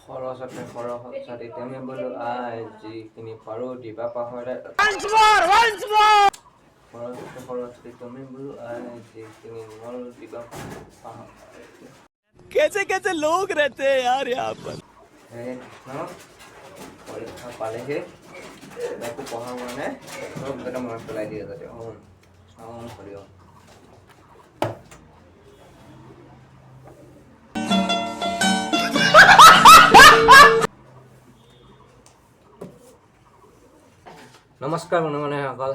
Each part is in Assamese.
সৰস্বতী তুমি বোলো আই যিখিনি পাৰো দিবা পাহৰে সৰস্বতী তুমি বোলো আই যিখিনি নোৱাৰো দিবা পাহৰে कैसे कैसे लोग रहते हैं यार यहाँ पर পৰীক্ষা পালেহি একো পঢ়া হোৱা নাই চব এটা মনত পেলাই দিয়ে যাতে সৰিয়হ নমস্কাৰ বন্ধুসকল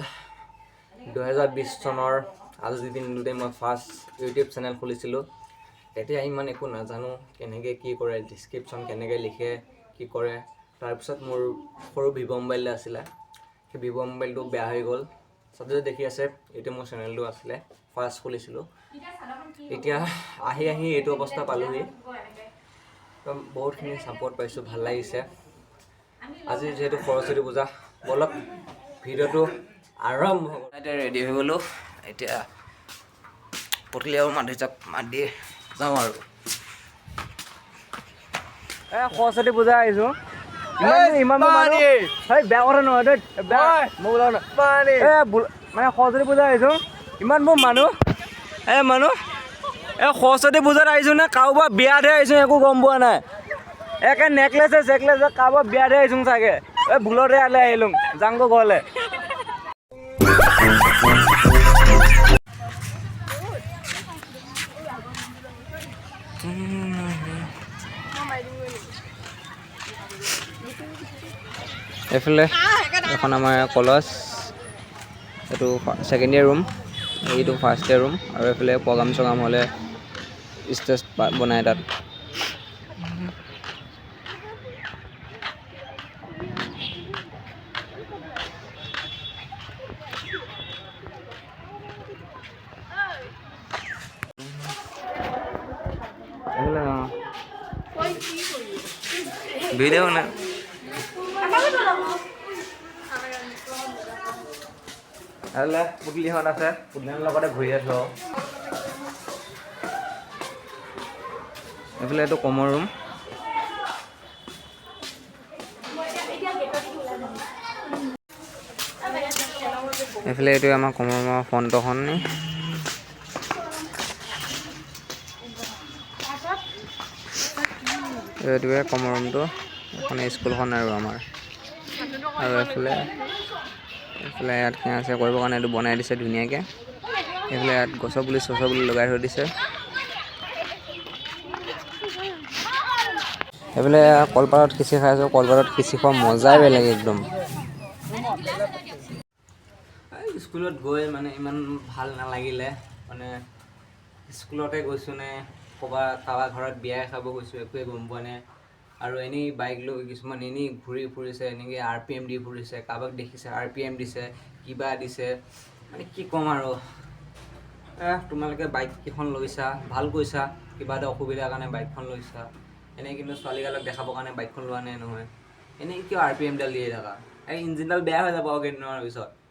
2020 চনৰ আজিৰ দিনটোতে মই ফাৰ্ষ্ট ইউটিউব চেনেল খুলিছিলোঁ তেতিয়া ইমান একো নাজানো কেনেকৈ কি কৰে ডিছক্ৰিপশ্যন কেনেকৈ লিখে কি কৰে তাৰপিছত মোৰ সৰু ভিভ' মোবাইল আছিলে সেই ভিভ' মোবাইলটো বেয়া হৈ গ'ল চবে দেখি আছে এইটো মোৰ চেনেলটো আছিলে ফাৰ্ষ্ট খুলিছিলোঁ এতিয়া আহি এইটো অৱস্থা পালোহি বহুতখিনি ছাপোৰ্ট পাইছোঁ ভাল লাগিছে আজি যেহেতু সৰস্বতী পূজা বলক ভিডিঅ'টো আৰম্ভ হ'ব এতিয়া ৰেডি হৈ গ'লোঁ এতিয়া পটলি আৰু মাধুৰ্যক মাত দি যাওঁ আৰু সৰস্বতী পূজা আহিছোঁ ইমান বেয়া কথা নহয় দেই মানে সৰস্বতী পূজা আহিছোঁ ইমান মোৰ মানুহ সৰস্বতী পূজাত আহিছোঁ নে কাৰোবাৰ বিয়াতহে আহিছোঁ একো গম পোৱা নাই একে নেকলেছে কাৰোবাৰ বিয়াতহে আহিছোঁ চাগে ভুলতে আহিলোঁ যাংগো ঘৰলৈ এইফালে এখন আমাৰ কলেজ এইটো ছেকেণ্ড ইয়েৰ ৰুম এইটো ফাৰ্ষ্ট ইয়েৰ ৰুম আৰু এইফালে প্ৰগ্ৰাম চগ্ৰাম হ'লে ষ্টেজ বনাই তাত ভিডিঅ' না পুতলিহঁত আছে পুতলিহঁতৰ লগতে ঘূৰি আছোঁ এইফালে এইটো কমৰ ৰুম এইফালে এইটোৱে আমাৰ কমৰ ৰুমৰ ফ্ৰণ্টখন এইটোৱে কমৰ ৰুমটো এখন স্কুলখন আৰু আমাৰ আৰু এইফালে ইয়াত কি আছে কৰিবৰ কাৰণে এইটো বনাই দিছে ধুনীয়াকৈ এইফালে ইয়াত গছৰ পুলি লগাই থৈ দিছে এইফালে কলপাতত খিচি খাই আছোঁ কলপাতত খিচি খোৱা মজাই বেলেগ একদম স্কুলত গৈ মানে ইমান ভাল নালাগিলে মানে স্কুলতে গৈছোঁ নে কাৰোবাৰ ঘৰত বিয়াই খাব গৈছোঁ একোৱে গম পোৱা নাই আৰু এনেই বাইক লৈ কিছুমান এনেই ঘূৰি ফুৰিছে এনেকৈ RPM দি ফুৰিছে কাৰোবাক দেখিছে RPM দিছে কিবা দিছে মানে কি ক'ম আৰু তোমালোকে বাইককেইখন লৈছা ভাল কৈছা কিবা এটা অসুবিধাৰ কাৰণে বাইকখন লৈছা এনেই কিন্তু ছোৱালীগালক দেখাবৰ কাৰণে বাইকখন লোৱা নাই নহয় এনেই কিয় RPMডাল দিয়ে থাকা এই ইঞ্জিনডাল বেয়া হৈ যাব কেইদিনমানৰ পিছত